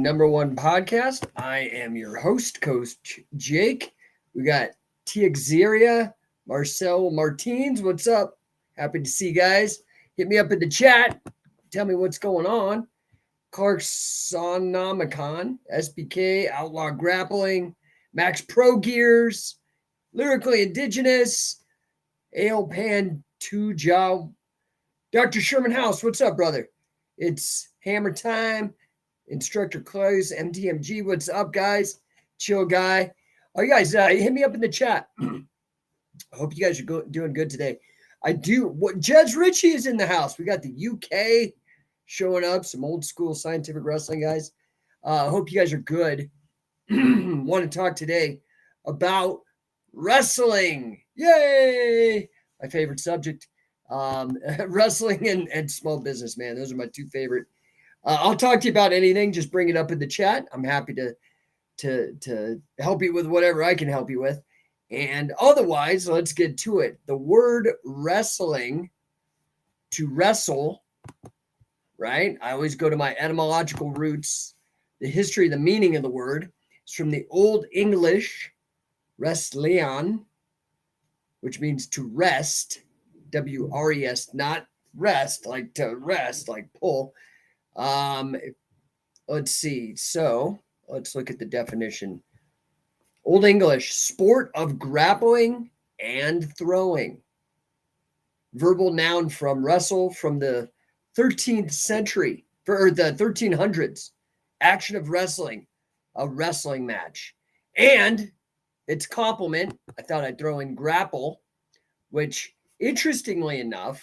No1 podcast. I am your host, Coach Jake. We got Tiaxeria, Marcel Martins. What's up? Happy to see you guys. Hit me up in the chat. Tell me what's going on. Clark Sonomicon, SBK, Outlaw Grappling, Max Pro Gears, Lyrically Indigenous, Ale Pan Tujow, Dr. Sherman House. What's up, brother? It's hammer time. Instructor Close, MTMG. What's up, guys? Chill guy. Oh, you guys, hit me up in the chat. I hope you guys are doing good today. I do. What Jez Ritchie is in the house. We got the UK showing up. Some old school scientific wrestling guys. I hope you guys are good. Want to talk today about wrestling. Yay! My favorite subject. Wrestling and small business, man. Those are my two favorite. I'll talk to you about anything. Just bring it up in the chat. I'm happy to help you with whatever I can help you with. And otherwise, let's get to it. The word wrestling, to wrestle, right? I always go to my etymological roots. The history, the meaning of the word is from the Old English wrestleon, which means to rest, W-R-E-S, not rest, like to rest, like pull. Let's see. So let's look at the definition. Old English, sport of grappling and throwing. Verbal noun from wrestle from the 13th century, or the 1300s. Action of wrestling, a wrestling match. And its complement, I thought I'd throw in grapple, which interestingly enough,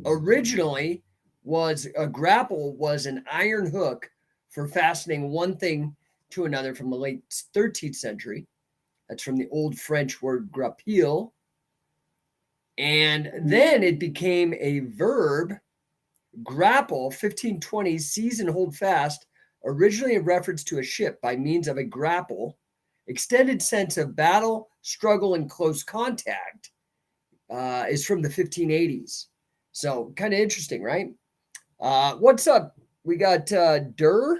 originally was a grapple was an iron hook for fastening one thing to another from the late 13th century. That's from the old French word grappille. And then it became a verb, grapple, 1520s, seize and hold fast, originally a reference to a ship by means of a grapple, extended sense of battle, struggle, and close contact, is from the 1580s. So kind of interesting, right? What's up? We got Durr.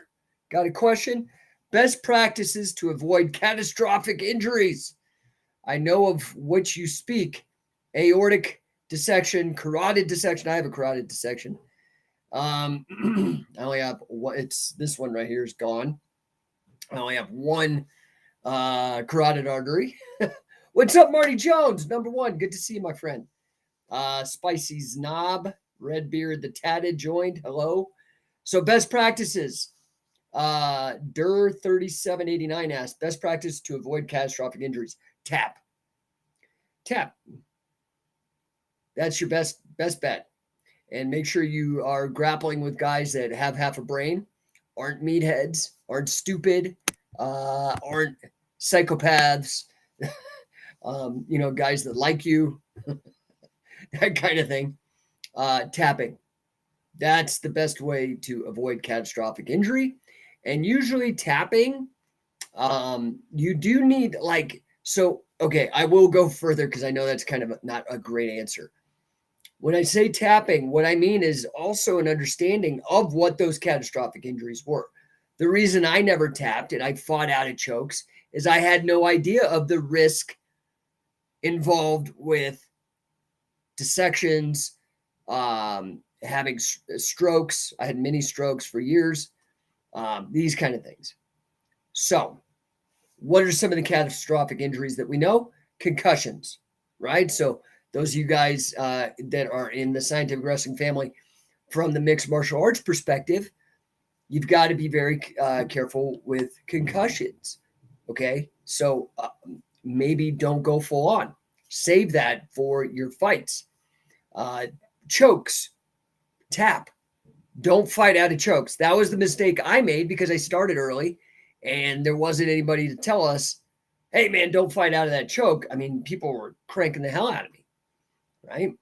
Got a question. Best practices to avoid catastrophic injuries. I know of which you speak. Aortic dissection, carotid dissection. I have a carotid dissection. I only have one. It's this one right here is gone. I only have one carotid artery. What's up, Marty Jones? Number one. Good to see you, my friend. Spicy Snob. Redbeard the Tatted joined. Hello. So best practices. Dur 3789 asked, best practice to avoid catastrophic injuries. Tap. That's your best bet. And make sure you are grappling with guys that have half a brain, aren't meatheads, aren't stupid, aren't psychopaths, guys that like you, that kind of thing. Tapping. That's the best way to avoid catastrophic injury. And usually tapping, you do need okay, I will go further because I know that's kind of not a great answer. When I say tapping, what I mean is also an understanding of what those catastrophic injuries were. The reason I never tapped and I fought out of chokes is I had no idea of the risk involved with dissections, having strokes. I had many strokes for years, these kind of things. So what are some of the catastrophic injuries that we know? Concussions, right? So those of you guys that are in the scientific wrestling family, from the mixed martial arts perspective, you've got to be very careful with concussions, okay? So maybe don't go full on. Save that for your fights. Chokes, tap. Don't fight out of chokes. That was the mistake I made because I started early and there wasn't anybody to tell us, hey, man, don't fight out of that choke. I mean, people were cranking the hell out of me, right?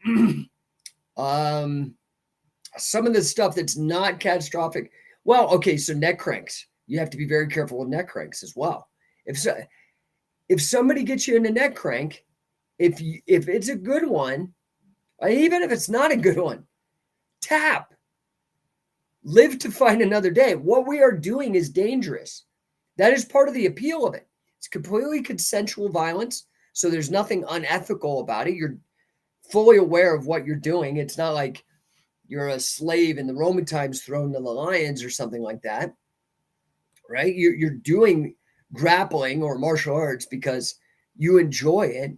Some of the stuff that's not catastrophic. Well, okay, so neck cranks. You have to be very careful with neck cranks as well. If somebody gets you in a neck crank, if it's a good one, even if it's not a good one, tap. live to fight another day. What we are doing is dangerous. That is part of the appeal of it. It's completely consensual violence. So there's nothing unethical about it. You're fully aware of what you're doing. It's not like you're a slave in the Roman times thrown to the lions or something like that, right? You're doing grappling or martial arts because you enjoy it.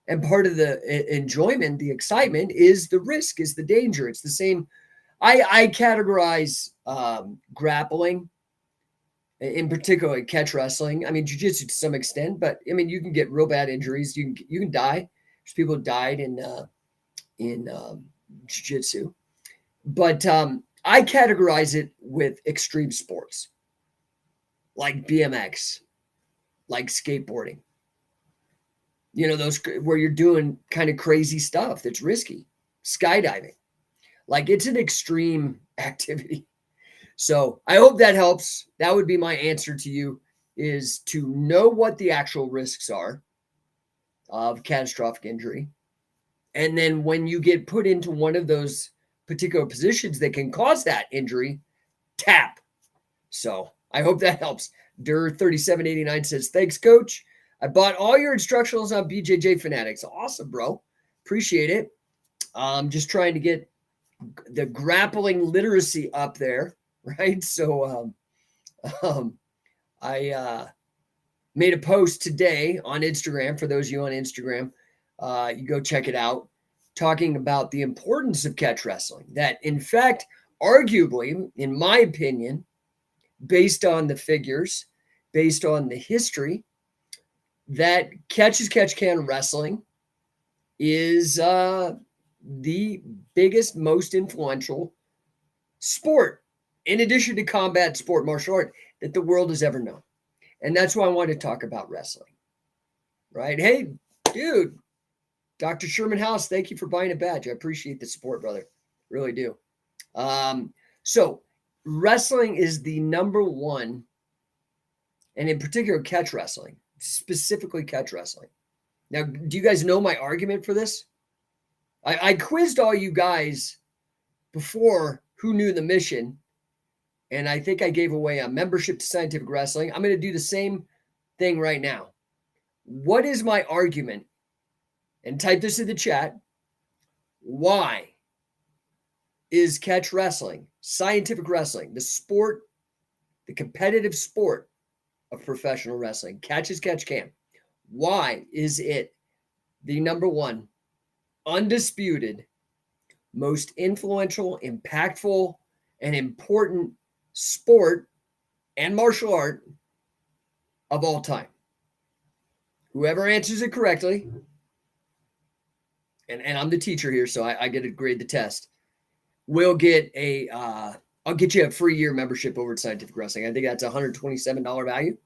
And part of the enjoyment, the excitement is the risk, is the danger. It's the same. I categorize grappling, in particular catch wrestling. I mean, jiu-jitsu to some extent, but I mean, you can get real bad injuries. You can die. There's people who died in jiu-jitsu. But I categorize it with extreme sports like BMX, like skateboarding. You know, those where you're doing kind of crazy stuff that's risky. Skydiving. Like it's an extreme activity. So I hope that helps. That would be my answer to you, is to know what the actual risks are of catastrophic injury. And then when you get put into one of those particular positions that can cause that injury, tap. So I hope that helps. Dur3789 says, thanks, coach. I bought all your instructionals on BJJ Fanatics. Awesome, bro. Appreciate it. I'm just trying to get the grappling literacy up there, right? So I made a post today on Instagram. For those of you on Instagram, you go check it out, talking about the importance of catch wrestling. That, in fact, arguably, in my opinion, based on the figures, based on the history, that catch-as-catch-can wrestling is the biggest, most influential sport, in addition to combat sport, martial art, that the world has ever known. And that's why I want to talk about wrestling, right? Hey, dude, Dr. Sherman House, thank you for buying a badge. I appreciate the support, brother. Really do. So wrestling is the number one, and in particular, catch wrestling, specifically catch wrestling. Now, do you guys know my argument for this? I quizzed all you guys before who knew the mission, and I think I gave away a membership to Scientific Wrestling. I'm going to do the same thing right now. What is my argument? And type this in the chat. Why is catch wrestling, scientific wrestling, the sport, the competitive sport of professional wrestling, catch-as-catch-can, why is it the number one, undisputed, most influential, impactful, and important sport and martial art of all time? Whoever answers it correctly, and I'm the teacher here, so I get to grade the test, will get I'll get you a free year membership over at Scientific Wrestling. I think that's a $127 value.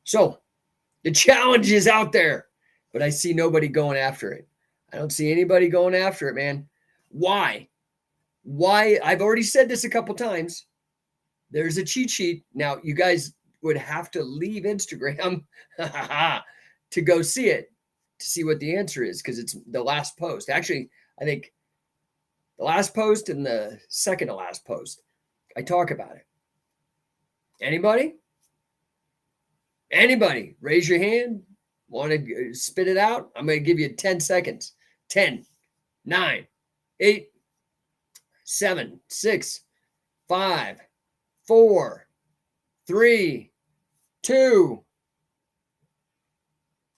So the challenge is out there, but I see nobody going after it. I don't see anybody going after it, man. Why? I've already said this a couple times. There's a cheat sheet. Now, you guys would have to leave Instagram to go see it, to see what the answer is, because it's the last post. Actually, I think the last post and the second to last post, I talk about it. Anybody? Anybody? Raise your hand. Want to spit it out? I'm going to give you 10 seconds. 10, 9, 8, 7, 6, 5, 4, 3, 2.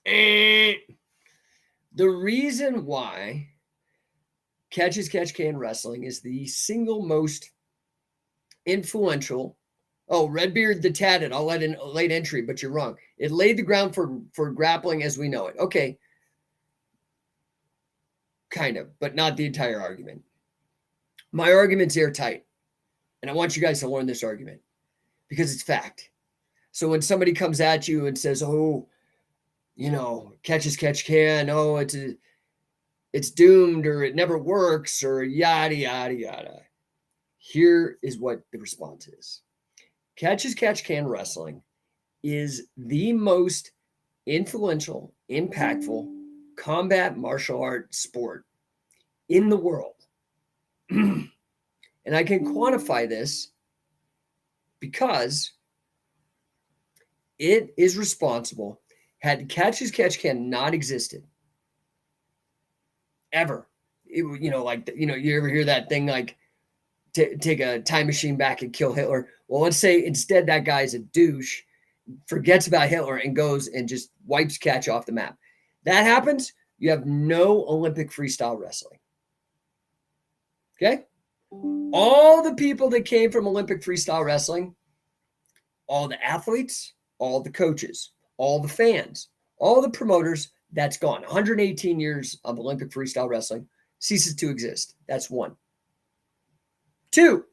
The reason why catch-as-catch-can wrestling is the single most influential. Oh, Redbeard the Tatted, I'll let in a late entry, but you're wrong. It laid the ground for grappling as we know it. Okay. Kind of, but not the entire argument. My argument's airtight, and I want you guys to learn this argument because it's fact. So when somebody comes at you and says, oh, you know, catch-as-catch-can, oh, it's doomed, or it never works, or yada, yada, yada. Here is what the response is. Catch-as-catch-can wrestling is the most influential, impactful combat martial art sport in the world. And I can quantify this because it is responsible. Had Catch as Catch Can not existed ever, you ever hear that thing like take a time machine back and kill Hitler? Well, let's say instead that guy's a douche, forgets about Hitler and goes and just wipes Catch off the map. That happens, you have no Olympic freestyle wrestling. Okay? All the people that came from Olympic freestyle wrestling, all the athletes, all the coaches, all the fans, all the promoters, that's gone. 118 years of Olympic freestyle wrestling ceases to exist. That's one. Two,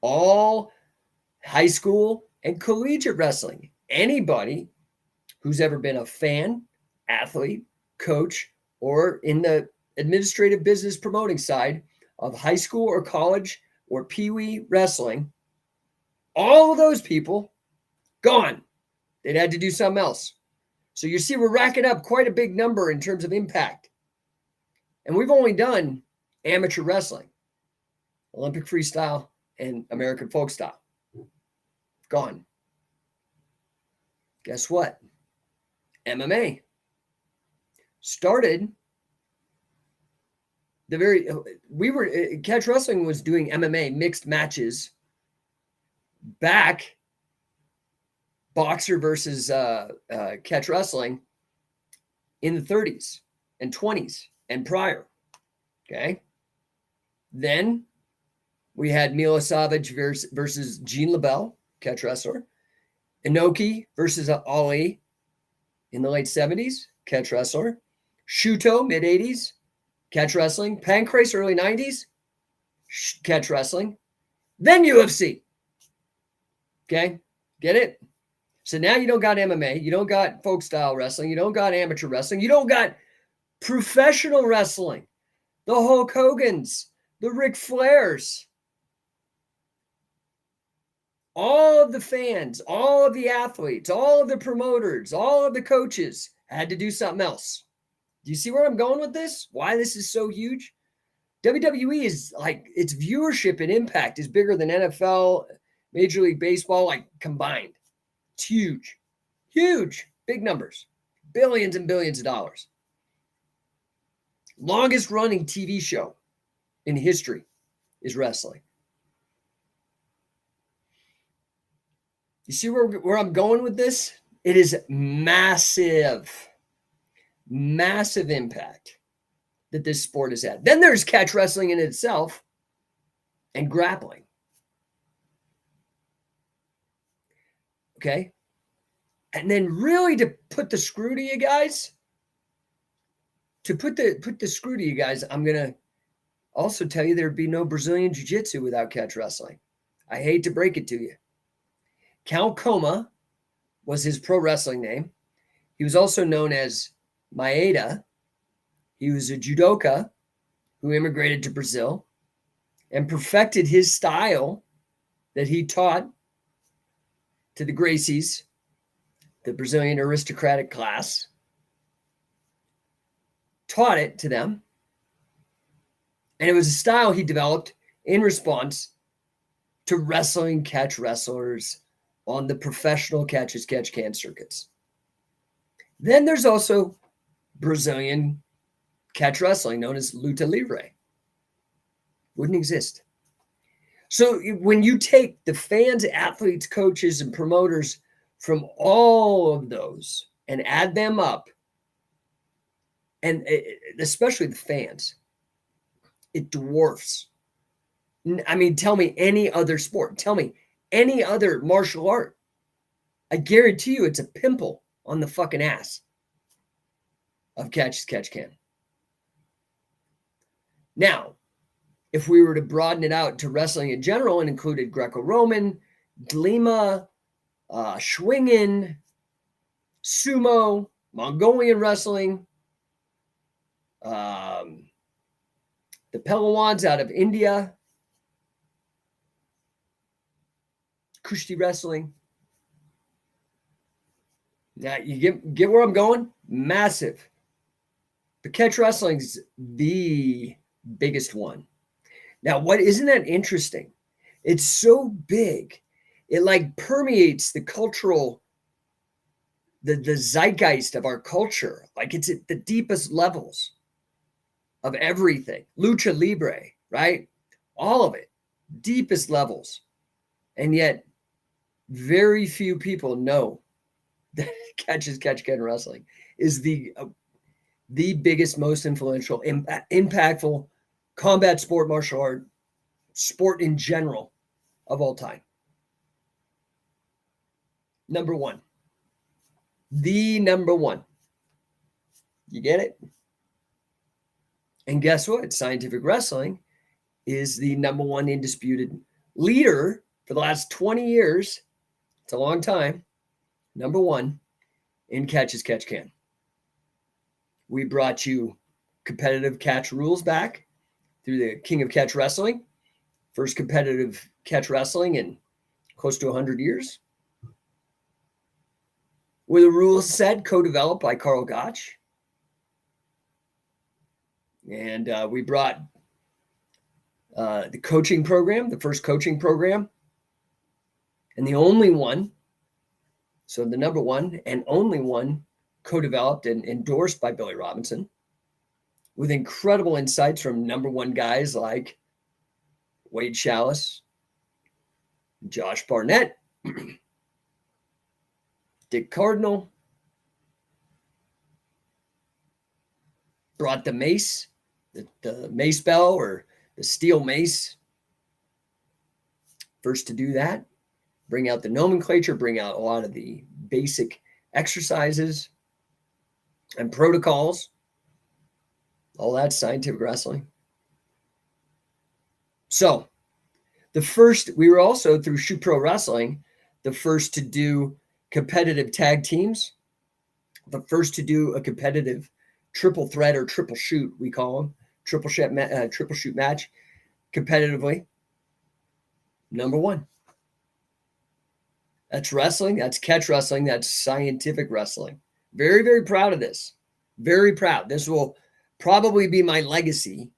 all high school and collegiate wrestling. Anybody who's ever been a fan, athlete, coach, or in the administrative business promoting side of high school or college or peewee wrestling, all of those people gone. They'd had to do something else. So you see, we're racking up quite a big number in terms of impact. And we've only done amateur wrestling, Olympic freestyle, and American folk style. Gone. Guess what? MMA started Catch Wrestling was doing MMA mixed matches back, boxer versus catch wrestling in the 30s and 20s and prior. Okay. Then we had Mila Savage versus Gene LaBelle, catch wrestler. Inoki versus Ali in the late 70s, catch wrestler. Shuto, mid 80s, catch wrestling. Pancrase, early 90s, catch wrestling. Then UFC. Okay, get it? So now you don't got MMA, you don't got folk style wrestling, you don't got amateur wrestling, you don't got professional wrestling. The Hulk Hogans, the Ric Flairs, all of the fans, all of the athletes, all of the promoters, all of the coaches had to do something else. Do you see where I'm going with this? Why this is so huge? WWE is like, its viewership and impact is bigger than NFL, Major League Baseball, like combined. It's huge, huge, big numbers, billions and billions of dollars. Longest running TV show in history is wrestling. You see where I'm going with this? It is massive, massive impact that this sport has had. Then there's catch wrestling in itself and grappling. Okay. And then really to put the screw to you guys, I'm going to also tell you there'd be no Brazilian Jiu-Jitsu without catch wrestling. I hate to break it to you. Cal Coma was his pro wrestling name. He was also known as Maeda. He was a judoka who immigrated to Brazil and perfected his style that he taught to the Gracies, the Brazilian aristocratic class, taught it to them. And it was a style he developed in response to wrestling catch wrestlers on the professional catch as catch can circuits. Then there's also Brazilian catch wrestling known as luta livre. Wouldn't exist. So when you take the fans, athletes, coaches, and promoters from all of those and add them up, and especially the fans, it dwarfs. I mean, tell me any other sport. Tell me any other martial art. I guarantee you it's a pimple on the fucking ass of catch as catch can. Now, if we were to broaden it out to wrestling in general and included Greco-Roman, Glima, Schwingen, sumo, Mongolian wrestling, the Pehlwans out of India, Kushti wrestling. Now you get where I'm going? Massive. But catch wrestling's the biggest one. Now, isn't that interesting? It's so big. It like permeates the cultural, the zeitgeist of our culture. Like it's at the deepest levels of everything. Lucha Libre, right? All of it, deepest levels. And yet very few people know that catch-can wrestling is the biggest, most influential, impactful combat sport, martial art, sport in general of all time. Number one. The number one. You get it? And guess what? Scientific wrestling is the number one indisputed leader for the last 20 years. It's a long time. Number one in catch-can. We brought you competitive catch rules back through the King of Catch Wrestling. First competitive catch wrestling in close to 100 years. With a rules set co-developed by Carl Gotch. And we brought the coaching program, the first coaching program, and the only one, so the number one and only one, co-developed and endorsed by Billy Robinson, with incredible insights from number one guys like Wade Chalice, Josh Barnett, Dick Cardinal, brought the mace, the mace bell or the steel mace. First to do that, bring out the nomenclature, bring out a lot of the basic exercises and protocols. All that's scientific wrestling. So we were also through Shoot Pro Wrestling, the first to do competitive tag teams, the first to do a competitive triple threat or triple shoot, we call them, triple shoot match competitively. Number one. That's wrestling. That's catch wrestling. That's scientific wrestling. Very, very proud of this. Very proud. This will probably be my legacy.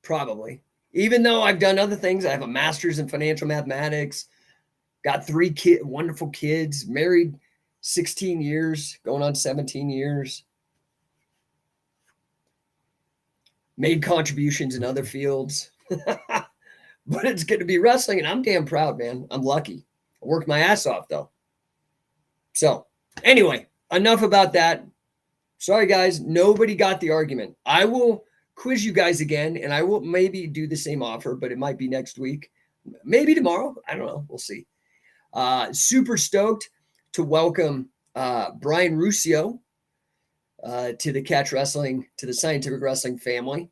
Probably. Even though I've done other things, I have a master's in financial mathematics, got 3 wonderful kids, married 16 years, going on 17 years, made contributions in other fields. But it's going to be wrestling, and I'm damn proud, man. I'm lucky. I worked my ass off, though. So, anyway, enough about that. Sorry, guys. Nobody got the argument. I will quiz you guys again, and I will maybe do the same offer, but it might be next week. Maybe tomorrow. I don't know. We'll see. Super stoked to welcome Brian Ruscio to the catch wrestling, to the scientific wrestling family.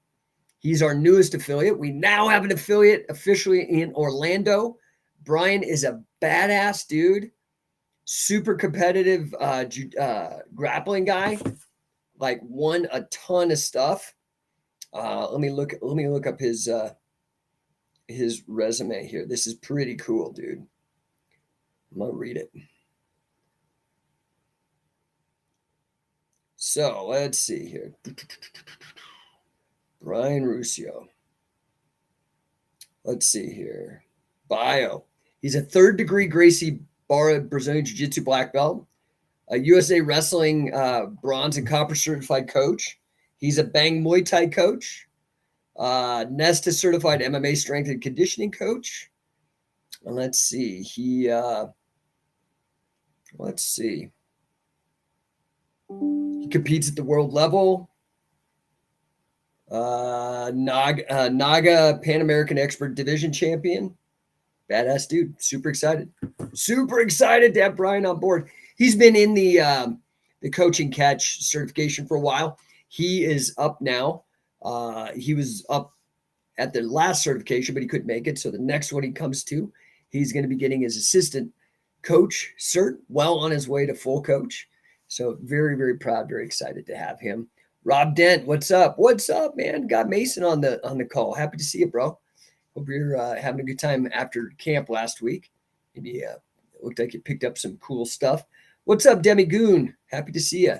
He's our newest affiliate. We now have an affiliate officially in Orlando. Brian is a badass dude, super competitive grappling guy, like won a ton of stuff. Let me look up his resume here. This is pretty cool, dude. I'm gonna read it. So let's see here. Brian Ruscio. Let's see here. Bio. He's a 3rd degree Gracie Barra Brazilian Jiu-Jitsu black belt, a USA Wrestling bronze and copper certified coach. He's a Bang Muay Thai coach, Nesta certified MMA strength and conditioning coach. And let's see. He competes at the world level. Naga Pan American Expert Division champion. Badass dude. Super excited to have Brian on board. He's been in the coaching catch certification for a while. He is up now. He was up at the last certification, but he couldn't make it. So the next one he comes to, he's going to be getting his assistant coach cert, well on his way to full coach. So very, very proud, very excited to have him. Rob Dent, what's up? What's up, man? Got Mason on the call. Happy to see you, bro. Hope you're having a good time after camp last week. Maybe it looked like you picked up some cool stuff. What's up, Demi Goon? Happy to see you.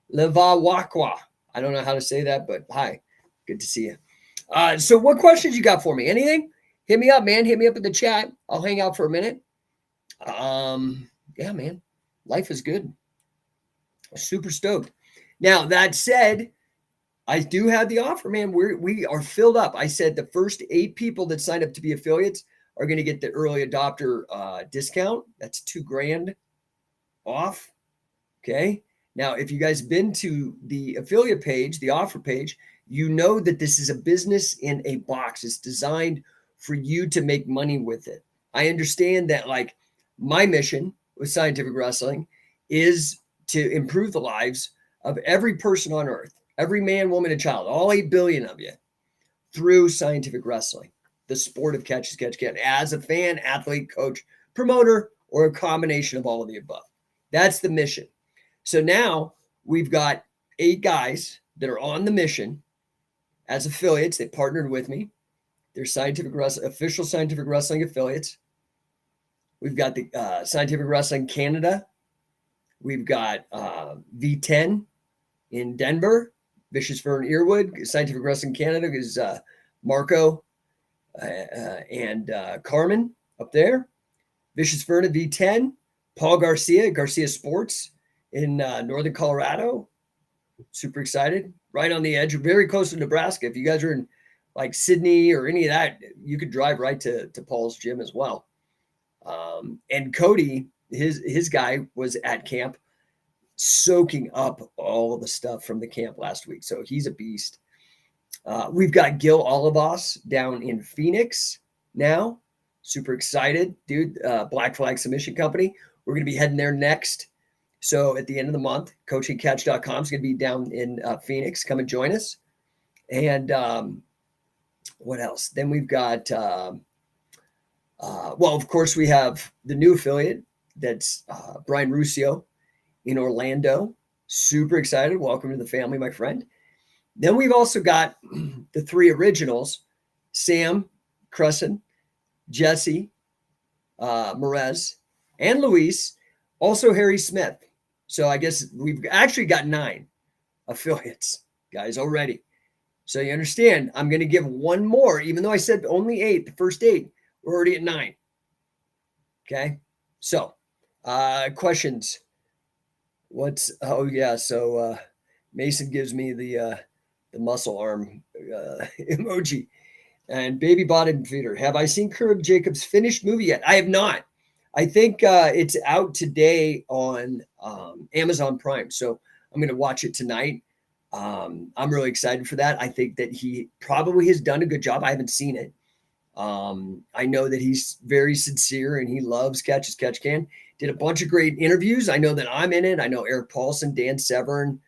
Leva Wakwa. I don't know how to say that, but hi. Good to see you. So what questions you got for me? Anything? Hit me up, man. Hit me up in the chat. I'll hang out for a minute. Yeah, man. Life is good. Super stoked. Now, that said, I do have the offer, man. We are filled up. I said the first 8 people that sign up to be affiliates are going to get the early adopter discount. That's $2,000 off. Okay. Now, if you guys been to the affiliate page, the offer page, you know that this is a business in a box. It's designed for you to make money with it. I understand that, like, my mission with Scientific Wrestling is to improve the lives of every person on earth, every man, woman, and child, all 8 billion of you, through Scientific Wrestling, the sport of catch as catch can, as a fan, athlete, coach, promoter, or a combination of all of the above. That's the mission. So now we've got 8 guys that are on the mission as affiliates. They partnered with me. They're official Scientific Wrestling affiliates. We've got the Scientific Wrestling Canada. We've got V10 in Denver, Vicious Fern Earwood. Scientific Wrestling Canada is Marco and Carmen up there. Vicious Fern at V10. Paul Garcia Sports in Northern Colorado. Super excited. Right on the edge, very close to Nebraska. If you guys are in like Sydney or any of that, you could drive right to Paul's gym as well. And Cody, his guy was at camp soaking up all the stuff from the camp last week. So he's a beast. We've got Gil Olivas down in Phoenix now. Super excited, dude. Black Flag Submission Company. We're going to be heading there next. So at the end of the month, coachingcatch.com is going to be down in Phoenix. Come and join us. And what else? Then we've got, well, of course, we have the new affiliate. That's Brian Ruscio in Orlando. Super excited. Welcome to the family, my friend. Then we've also got the 3 originals, Sam Crescent, Jesse Merez, and Luis, also Harry Smith. So I guess we've actually got 9 affiliates, guys, already. So you understand, I'm going to give one more, even though I said only 8, the first 8, we're already at 9. Okay. So questions. So Mason gives me the muscle arm emoji. And baby bottom feeder. Have I seen Kirk Jacobs' finished movie yet? I have not. I think it's out today on Amazon Prime. So I'm going to watch it tonight. I'm really excited for that. I think that he probably has done a good job. I haven't seen it. I know that he's very sincere and he loves Catch as Catch Can. Did a bunch of great interviews. I know that I'm in it. I know Eric Paulson, Dan Severn.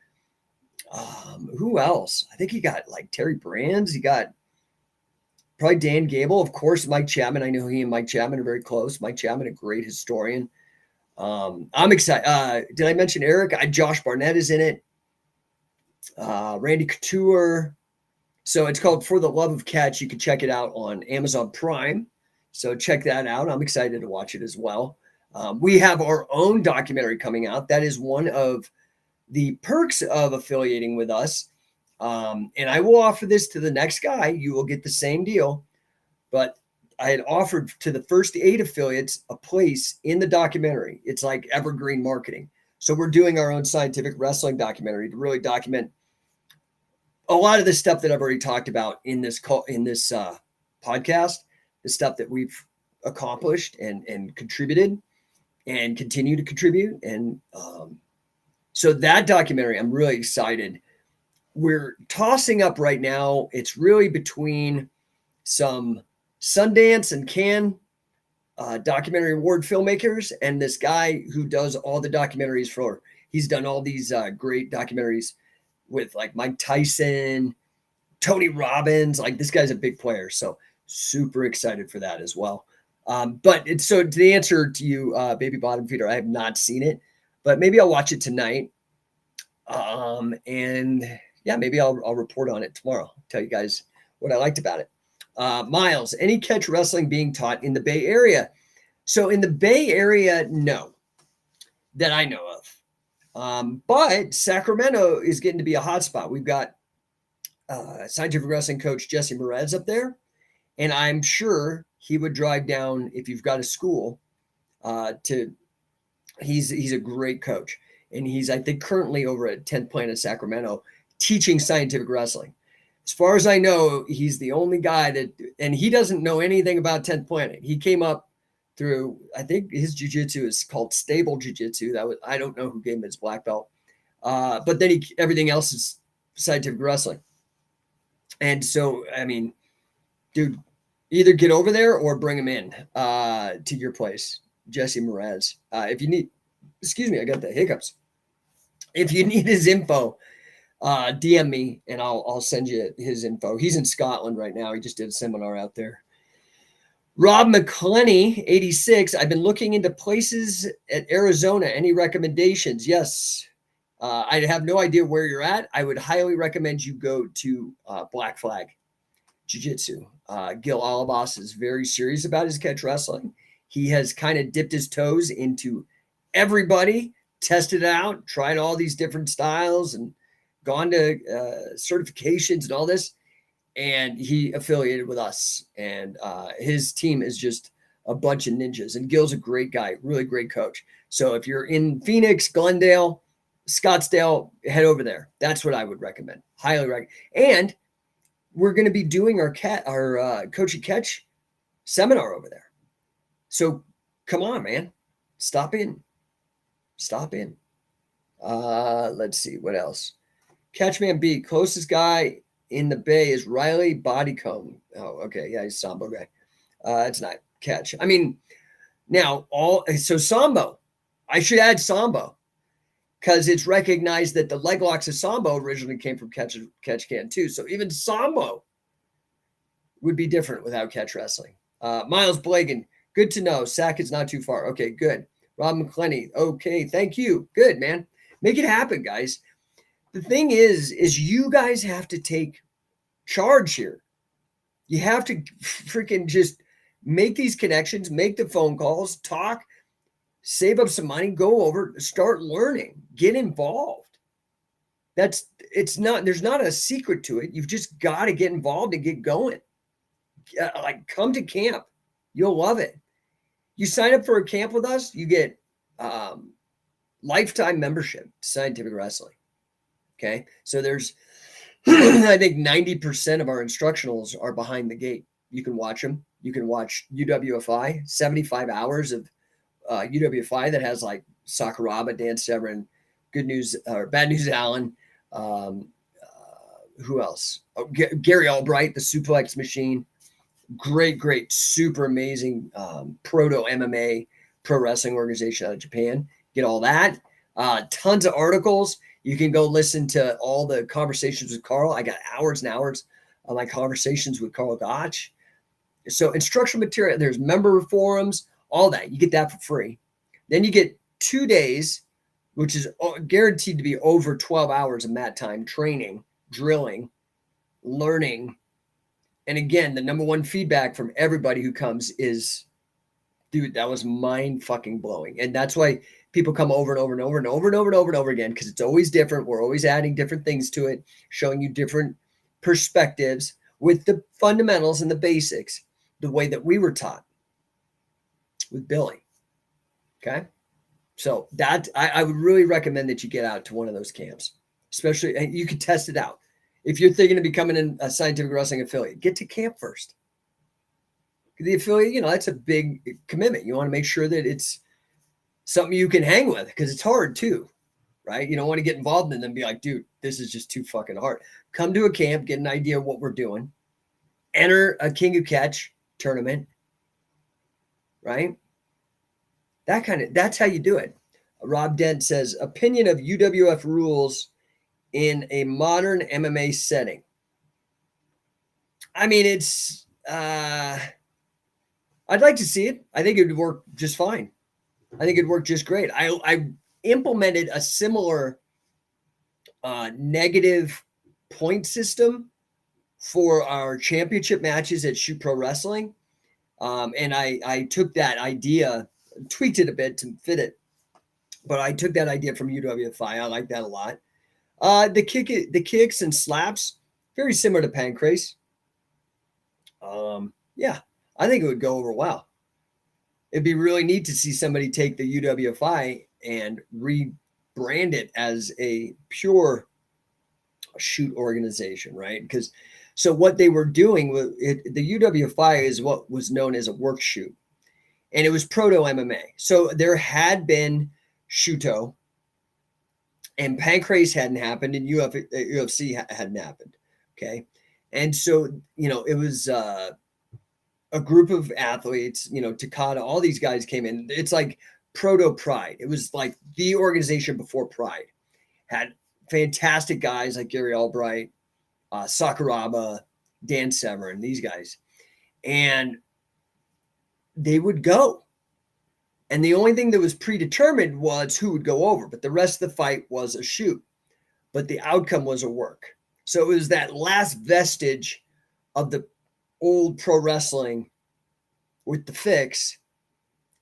Who else? I think he got like Terry Brands. He got probably Dan Gable. Of course, Mike Chapman. I know he and Mike Chapman are very close. Mike Chapman, a great historian. I'm excited. Did I mention Eric? Josh Barnett is in it. Randy Couture. So it's called For the Love of Catch. You can check it out on Amazon Prime. So check that out. I'm excited to watch it as well. We have our own documentary coming out. That is one of the perks of affiliating with us. And I will offer this to the next guy. You will get the same deal. But I had offered to the first 8 affiliates a place in the documentary. It's like evergreen marketing. So we're doing our own Scientific Wrestling documentary to really document a lot of the stuff that I've already talked about in this podcast, the stuff that we've accomplished and contributed and continue to contribute. And so that documentary, I'm really excited. We're tossing up right now. It's really between some Sundance and Cannes documentary award filmmakers and this guy who does all the documentaries for, he's done all these great documentaries with like Mike Tyson, Tony Robbins. Like, this guy's a big player. So super excited for that as well. But it's, so to the answer to you, Baby Bottom Feeder, I have not seen it, but maybe I'll watch it tonight. And yeah, maybe I'll report on it tomorrow. Tell you guys what I liked about it. Miles, any catch wrestling being taught in the Bay Area? So in the Bay Area, no, that I know of. But Sacramento is getting to be a hot spot. We've got scientific wrestling coach Jesse Mraz up there, and I'm sure he would drive down if you've got a school. He's a great coach, and he's I think currently over at 10th Planet Sacramento teaching scientific wrestling. As far as I know, he's the only guy that, and he doesn't know anything about 10th Planet. He came up through, I think his jiu-jitsu is called stable jiu-jitsu. I don't know who gave him his black belt. But then everything else is scientific wrestling. And so, I mean, dude, either get over there or bring him in to your place, Jesse Mraz. If you need, excuse me, I got the hiccups. If you need his info, DM me and I'll send you his info. He's in Scotland right now. He just did a seminar out there. Rob McClenny, 86. I've been looking into places at Arizona. Any recommendations? Yes. I have no idea where you're at. I would highly recommend you go to Black Flag Jiu-Jitsu. Gil Alabas is very serious about his catch wrestling. He has kind of dipped his toes into everybody, tested it out, tried all these different styles, and gone to certifications and all this. And he affiliated with us. And his team is just a bunch of ninjas. And Gil's a great guy, really great coach. So if you're in Phoenix, Glendale, Scottsdale, head over there. That's what I would recommend. Highly recommend. And we're going to be doing our Coach and Catch seminar over there. So come on, man. Stop in. Let's see what else. Catchman B, closest guy in the Bay is Riley Bodycomb. Oh, okay. Yeah, he's Sambo guy. It's not Catch. I mean, now so Sambo. I should add Sambo because it's recognized that the leg locks of Sambo originally came from Catch Can too. So even Sambo would be different without catch wrestling. Miles Blagan, good to know. Sac is not too far. Okay, good. Rob McClenny, okay, thank you. Good, man. Make it happen, guys. The thing is you guys have to take charge here. You have to freaking just make these connections, make the phone calls, talk, save up some money, go over, start learning, get involved. There's not a secret to it. You've just got to get involved and get going. Like, come to camp. You'll love it. You sign up for a camp with us, you get lifetime membership to Scientific Wrestling. Okay. So there's, I think 90% of our instructionals are behind the gate. You can watch them. You can watch UWFI, 75 hours of UWFI that has like Sakuraba, Dan Severn, Good News or Bad News Allen. Who else? Oh, Gary Albright, the Suplex Machine. Great, super amazing proto MMA pro wrestling organization out of Japan. Get all that. Tons of articles. You can go listen to all the conversations with Carl. I got hours and hours of my conversations with Carl Gotch. So instructional material, there's member forums, all that. You get that for free. Then you get 2 days, which is guaranteed to be over 12 hours of mat time, training, drilling, learning. And again, the number one feedback from everybody who comes is, dude, that was mind fucking blowing. And that's why people come over and over and over and over and over and over and over again, because it's always different. We're always adding different things to it, showing you different perspectives with the fundamentals and the basics, the way that we were taught with Billy. Okay. So that I would really recommend that you get out to one of those camps, especially, and you can test it out. If you're thinking of becoming a Scientific Wrestling affiliate, get to camp first. The affiliate, that's a big commitment. You want to make sure that it's something you can hang with, because it's hard too, right? You don't want to get involved in them and be like, dude, this is just too fucking hard. Come to a camp, get an idea of what we're doing, enter a King of Catch tournament, right? That's how you do it. Rob Dent says, opinion of UWF rules in a modern MMA setting. I mean, it's, I'd like to see it. I think it would work just fine. I think it'd work just great. I implemented a similar negative point system for our championship matches at Shoot Pro Wrestling. And I took that idea, tweaked it a bit to fit it, but I took that idea from UWFI. I like that a lot. The kicks and slaps, very similar to Pancrase. Yeah, I think it would go over well. It'd be really neat to see somebody take the UWFI and rebrand it as a pure shoot organization, right? Because so what they were doing with it, the UWFI is what was known as a work shoot, and it was proto MMA. So there had been Shuto, and Pancrase hadn't happened, and UFC hadn't happened. Okay, and so it was a group of athletes. Takada, all these guys came in. It's like proto Pride. It was like the organization before Pride. Had fantastic guys like Gary Albright, Sakuraba, Dan Severn, these guys. And they would go. And the only thing that was predetermined was who would go over, but the rest of the fight was a shoot. But the outcome was a work. So it was that last vestige of the old pro wrestling with the fix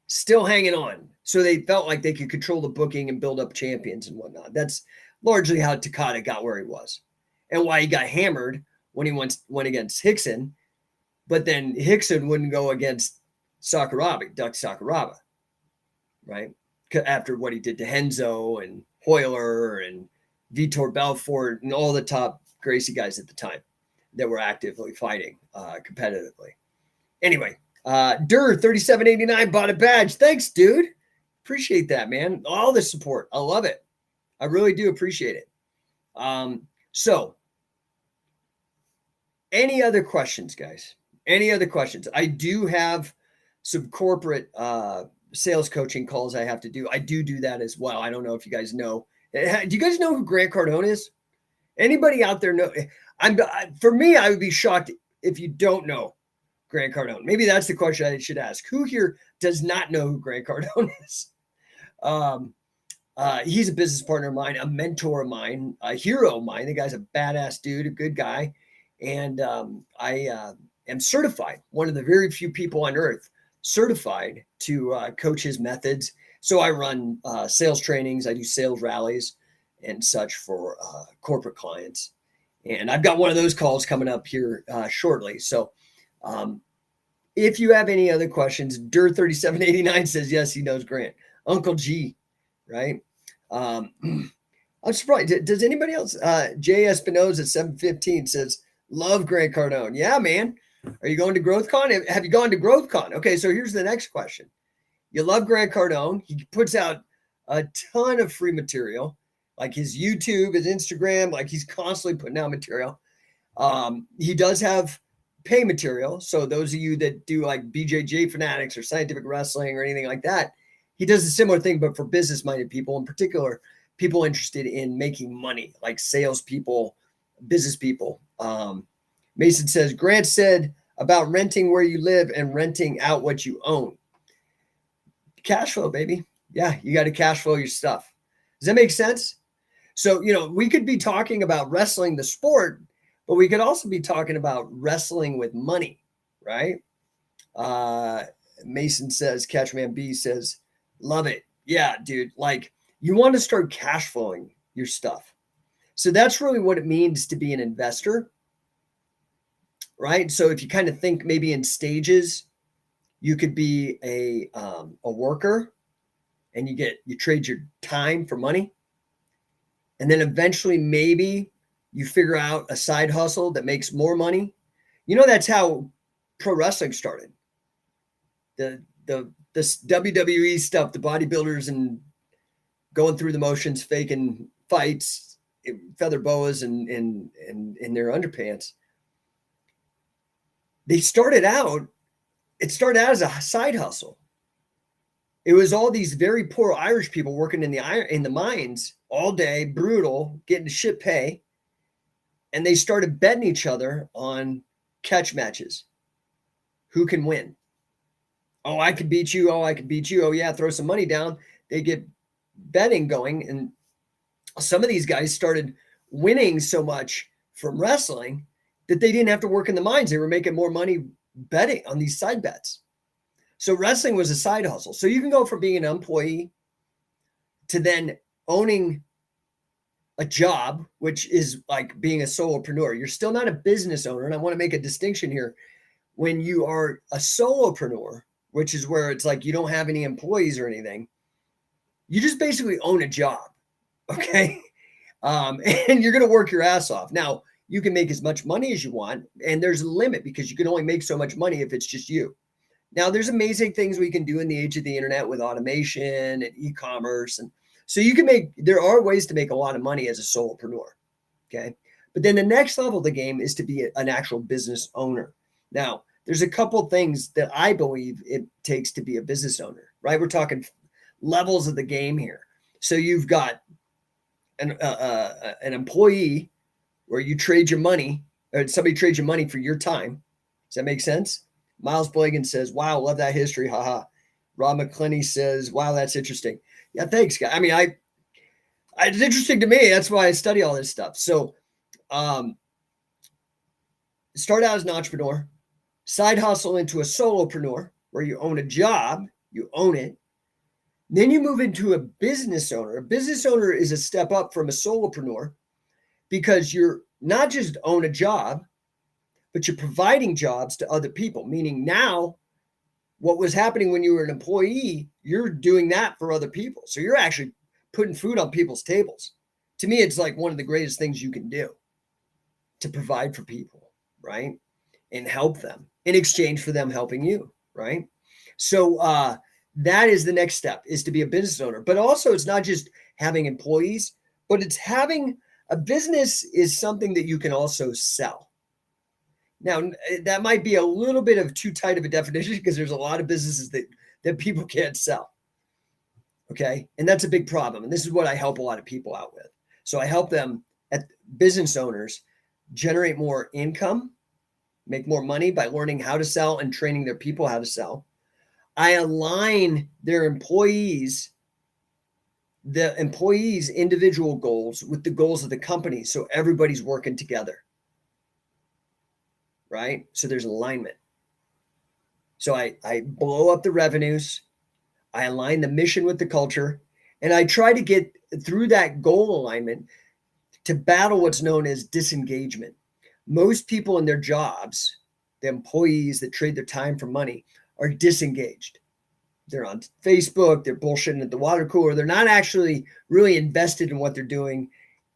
still hanging on. So they felt like they could control the booking and build up champions and whatnot. That's largely how Takada got where he was and why he got hammered when he went against Hickson. But then Hickson wouldn't go against Duck Sakuraba, right? After what he did to Henzo and Hoyler and Vitor Belfort and all the top Gracie guys at the time that were actively fighting competitively. Anyway, Dur 3789 bought a badge. Thanks, dude. Appreciate that, man. All the support. I love it. I really do appreciate it. So any other questions, guys? Any other questions? I do have some corporate sales coaching calls I have to do. I do that as well. I don't know if you guys know. Do you guys know who Grant Cardone is? Anybody out there know? For me, I would be shocked if you don't know Grant Cardone. Maybe that's the question I should ask. Who here does not know who Grant Cardone is? He's a business partner of mine, a mentor of mine, a hero of mine. The guy's a badass dude, a good guy. And I am certified, one of the very few people on earth certified to coach his methods. So I run sales trainings. I do sales rallies and such for corporate clients. And I've got one of those calls coming up here shortly. So if you have any other questions, Dur3789 says, yes, he knows Grant. Uncle G, right? I'm surprised. Does anybody else? Jay Espinoza 715 says, love Grant Cardone. Yeah, man. Are you going to GrowthCon? Have you gone to GrowthCon? Okay, so here's the next question. You love Grant Cardone. He puts out a ton of free material, like his YouTube, his Instagram, like he's constantly putting out material. He does have pay material. So those of you that do like BJJ Fanatics or Scientific Wrestling or anything like that, he does a similar thing, but for business-minded people, in particular, people interested in making money, like salespeople, business people. Mason says, Grant said about renting where you live and renting out what you own. Cash flow, baby. Yeah, you got to cash flow your stuff. Does that make sense? So, we could be talking about wrestling the sport, but we could also be talking about wrestling with money, right? Mason says, Catchman B says, love it. Yeah, dude. Like, you want to start cash flowing your stuff. So that's really what it means to be an investor, right? So if you kind of think maybe in stages, you could be a worker and you trade your time for money. And then eventually maybe you figure out a side hustle that makes more money. That's how pro wrestling started. This WWE stuff, the bodybuilders and going through the motions, faking fights, feather boas and in their underpants. It started out as a side hustle. It was all these very poor Irish people working in the mines all day, brutal, getting shit pay. And they started betting each other on catch matches. Who can win? Oh, I could beat you. Oh, I could beat you. Oh, yeah, throw some money down. They get betting going. And some of these guys started winning so much from wrestling that they didn't have to work in the mines. They were making more money betting on these side bets. So wrestling was a side hustle. So you can go from being an employee to then owning a job, which is like being a solopreneur. You're still not a business owner. And I want to make a distinction here. When you are a solopreneur, which is where it's like you don't have any employees or anything, you just basically own a job. Okay. And you're going to work your ass off. Now, you can make as much money as you want, and there's a limit because you can only make so much money if it's just you. Now, there's amazing things we can do in the age of the internet with automation and e-commerce. And so there are ways to make a lot of money as a solopreneur. Okay. But then the next level of the game is to be an actual business owner. Now, there's a couple things that I believe it takes to be a business owner, right? We're talking levels of the game here. So you've got an employee where you trade your money, or somebody trades your money for your time. Does that make sense? Miles Blagan says, wow, love that history. Haha. Rob McClenny says, wow, that's interesting. Yeah, thanks, guy. I mean, it's interesting to me. That's why I study all this stuff. So start out as an entrepreneur, side hustle into a solopreneur where you own a job, you own it. Then you move into a business owner. A business owner is a step up from a solopreneur because you're not just own a job, but you're providing jobs to other people, meaning now what was happening when you were an employee, you're doing that for other people. So you're actually putting food on people's tables. To me, it's like one of the greatest things you can do to provide for people, right? And help them in exchange for them helping you, right? So that is the next step, is to be a business owner. But also it's not just having employees, but it's having a business is something that you can also sell. Now, that might be a little bit of too tight of a definition because there's a lot of businesses that people can't sell. Okay. And that's a big problem. And this is what I help a lot of people out with. So I help them, at business owners, generate more income, make more money by learning how to sell and training their people how to sell. I align the employees' individual goals with the goals of the company. So everybody's working together. Right? So there's alignment. So I blow up the revenues. I align the mission with the culture. And I try to get through that goal alignment to battle what's known as disengagement. Most people in their jobs, the employees that trade their time for money, are disengaged. They're on Facebook, they're bullshitting at the water cooler. They're not actually really invested in what they're doing.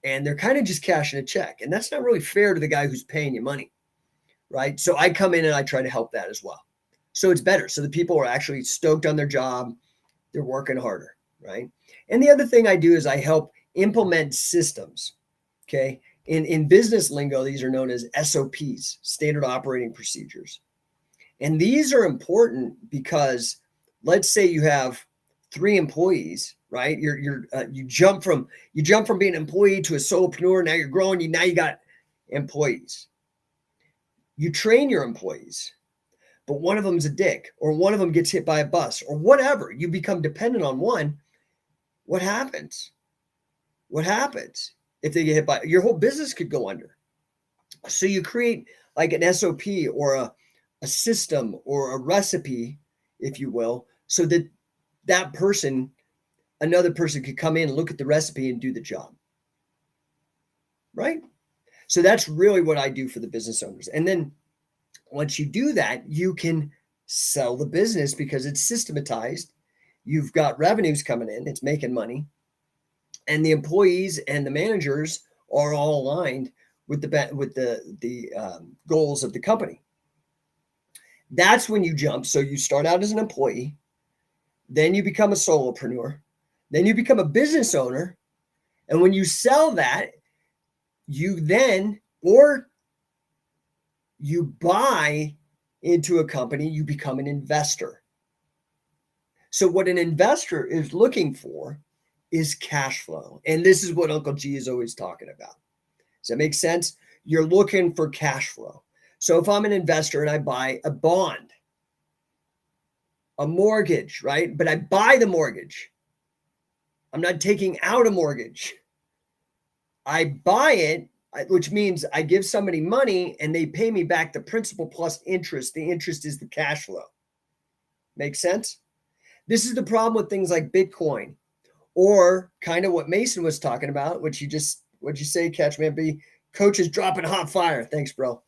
And they're kind of just cashing a check. And that's not really fair to the guy who's paying you money. Right? So I come in and I try to help that as well. So it's better. So the people are actually stoked on their job. They're working harder. Right? And the other thing I do is I help implement systems. Okay. In business lingo, these are known as SOPs, standard operating procedures. And these are important because let's say you have 3 employees, right? You jump from being an employee to a solopreneur. Now you're growing. Now you got employees. You train your employees, but one of them's a dick, or one of them gets hit by a bus, or whatever. You become dependent on one. What happens? What happens if they get hit by? Your whole business could go under. So you create like an SOP or a system or a recipe, if you will, so that another person could come in and look at the recipe and do the job. Right? So that's really what I do for the business owners. And then once you do that, you can sell the business because it's systematized. You've got revenues coming in, it's making money. And the employees and the managers are all aligned with the goals of the company. That's when you jump. So you start out as an employee, then you become a solopreneur, then you become a business owner. And when you sell that, you buy into a company, you become an investor. So what an investor is looking for is cash flow. And this is what Uncle G is always talking about. Does that make sense? You're looking for cash flow. So if I'm an investor and I buy a bond, a mortgage, right? But I buy the mortgage. I'm not taking out a mortgage. I buy it, which means I give somebody money and they pay me back the principal plus interest. The interest is the cash flow. Make sense? This is the problem with things like Bitcoin, or kind of what Mason was talking about, which he just What'd you say, Catchman B? Coach is dropping hot fire. Thanks, bro.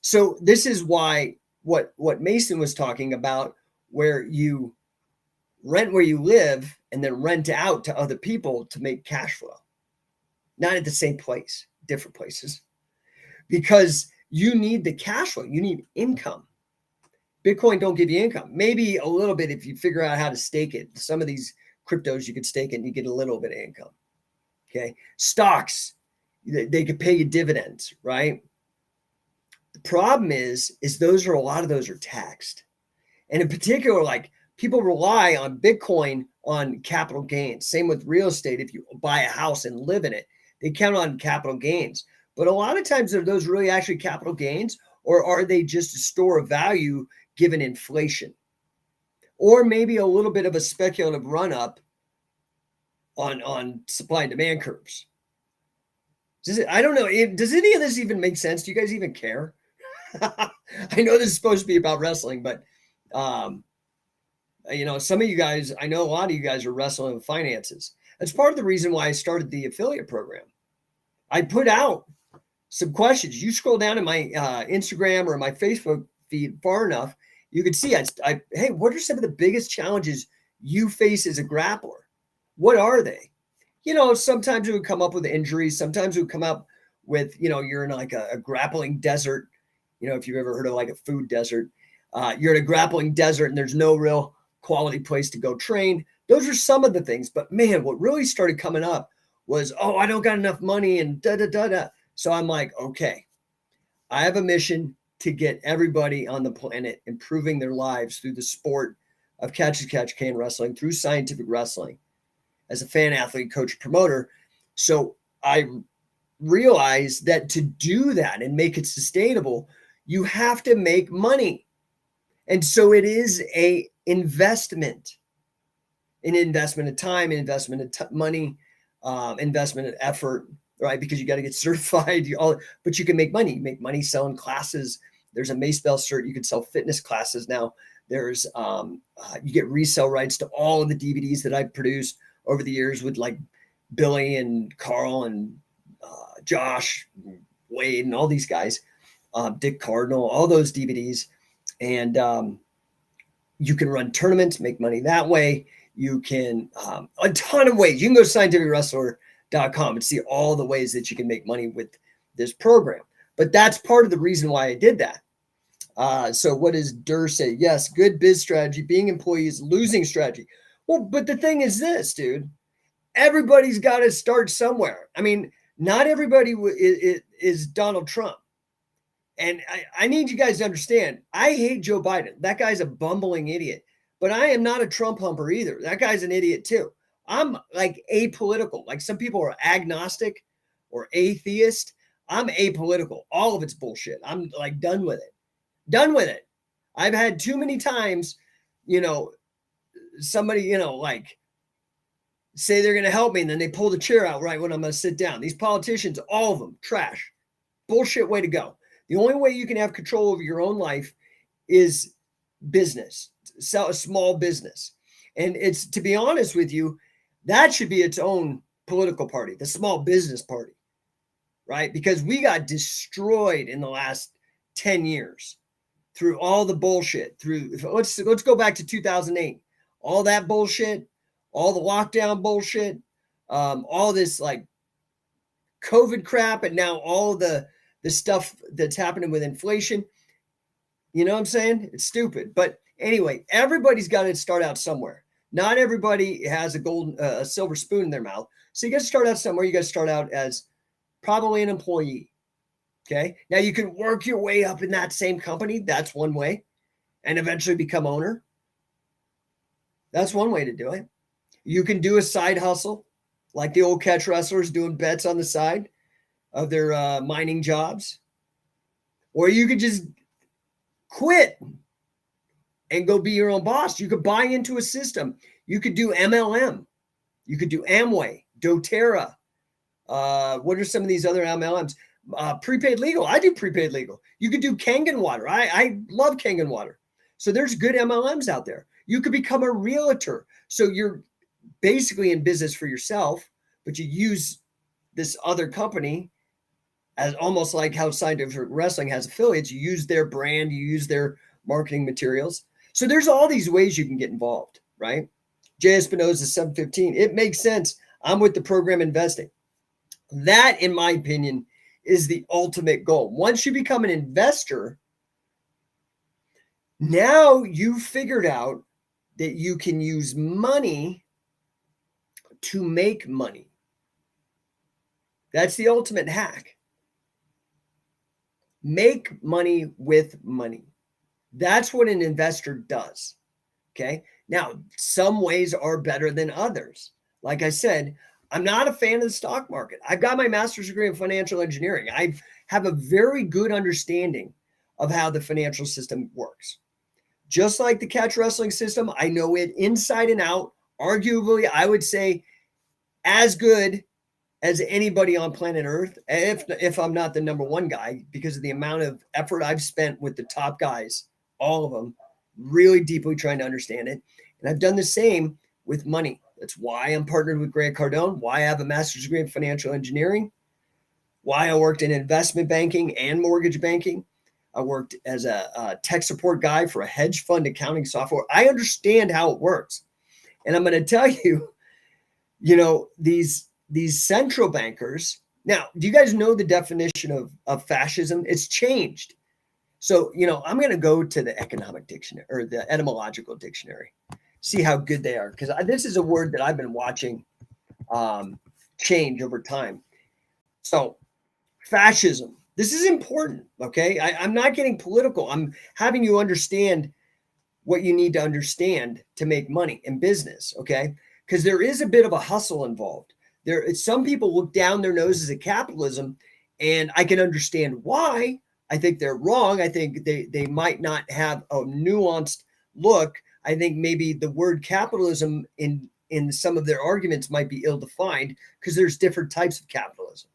So this is why what Mason was talking about, where you rent where you live and then rent out to other people to make cash flow. Not at the same place, different places. Because you need the cash flow, you need income. Bitcoin don't give you income. Maybe a little bit if you figure out how to stake it. Some of these cryptos you could stake it and you get a little bit of income. Okay. Stocks, they could pay you dividends, right? The problem is a lot of those are taxed. And in particular, like people rely on Bitcoin on capital gains. Same with real estate. If you buy a house and live in it, they count on capital gains. But a lot of times, are those really actually capital gains, or are they just a store of value given inflation? Or maybe a little bit of a speculative run up on supply and demand curves. I don't know. Does any of this even make sense? Do you guys even care? I know this is supposed to be about wrestling, but some of you guys, I know a lot of you guys are wrestling with finances. That's part of the reason why I started the affiliate program. I put out some questions. You scroll down in my Instagram or my Facebook feed far enough, you can see hey, what are some of the biggest challenges you face as a grappler? What are they? Sometimes it would come up with injuries. Sometimes it would come up with, you're in like a grappling desert. If you've ever heard of like a food desert, you're in a grappling desert and there's no real quality place to go train. Those are some of the things. But man, what really started coming up was, I don't got enough money and da-da-da-da. So I'm like, okay, I have a mission to get everybody on the planet improving their lives through the sport of catch can wrestling, through scientific wrestling, as a fan, athlete, coach, promoter. So I realized that to do that and make it sustainable, you have to make money. And so it is an investment of time, an investment of money, investment of effort, right? Because you got to get certified, but you can make money. You make money selling classes. There's a Mace Bell cert. You can sell fitness classes now. There's, you get resale rights to all of the DVDs that I've produced over the years with like Billy and Carl and Josh, Wade, and all these guys, Dick Cardinal, all those DVDs. And you can run tournaments, make money that way. You can, a ton of ways. You can go to scientificwrestler.com and see all the ways that you can make money with this program. But that's part of the reason why I did that. So what does Durr say? Yes, good biz strategy. Being employee is losing strategy. Well, but the thing is this, dude. Everybody's got to start somewhere. I mean, not everybody is Donald Trump. And I need you guys to understand, I hate Joe Biden. That guy's a bumbling idiot. But I am not a Trump humper either. That guy's an idiot too. I'm like apolitical. Like some people are agnostic or atheist. I'm apolitical. All of it's bullshit. I'm like done with it. Done with it. I've had too many times, somebody, like say they're going to help me and then they pull the chair out right when I'm going to sit down. These politicians, all of them, trash. Bullshit way to go. The only way you can have control over your own life is business, sell a small business. And it's, to be honest with you, that should be its own political party, the small business party, right? Because we got destroyed in the last 10 years through all the bullshit, let's go back to 2008, all that bullshit, all the lockdown bullshit, all this like COVID crap, and now all the stuff that's happening with inflation. You know what I'm saying? It's stupid. But anyway, everybody's got to start out somewhere. Not everybody has a silver spoon in their mouth. So you got to start out somewhere. You got to start out as probably an employee. Okay. Now you can work your way up in that same company. That's one way. And eventually become owner. That's one way to do it. You can do a side hustle like the old catch wrestlers doing bets on the side of their mining jobs. Or you could just quit and go be your own boss. You could buy into a system. You could do MLM. You could do Amway, doTERRA. What are some of these other MLMs? Prepaid legal. I do prepaid legal. You could do Kangen water. I love Kangen water. So there's good MLMs out there. You could become a realtor. So you're basically in business for yourself, but you use this other company, as almost like how Scientific Wrestling has affiliates. You use their brand, you use their marketing materials. So there's all these ways you can get involved, right? Jay Espinosa 715. It makes sense. I'm with the program investing. That, in my opinion, is the ultimate goal. Once you become an investor, now you've figured out that you can use money to make money. That's the ultimate hack. Make money with money. That's what an investor does. Okay. Now, some ways are better than others. Like I said, I'm not a fan of the stock market. I've got my master's degree in financial engineering. I have a very good understanding of how the financial system works. Just like the catch wrestling system, I know it inside and out. Arguably, I would say as good as anybody on planet Earth, if I'm not the number one guy, because of the amount of effort I've spent with the top guys, all of them, really deeply trying to understand it. And I've done the same with money. That's why I'm partnered with Grant Cardone, why I have a master's degree in financial engineering, why I worked in investment banking and mortgage banking. I worked as a tech support guy for a hedge fund accounting software. I understand how it works. And I'm going to tell you, these central bankers. Now, do you guys know the definition of fascism? It's changed. So, I'm going to go to the economic dictionary or the etymological dictionary, see how good they are. Because this is a word that I've been watching change over time. So fascism, this is important. Okay. I'm not getting political. I'm having you understand what you need to understand to make money in business. Okay. Because there is a bit of a hustle involved. Some people look down their noses at capitalism, and I can understand why. I think they're wrong. I think they might not have a nuanced look. I think maybe the word capitalism in some of their arguments might be ill-defined because there's different types of capitalism,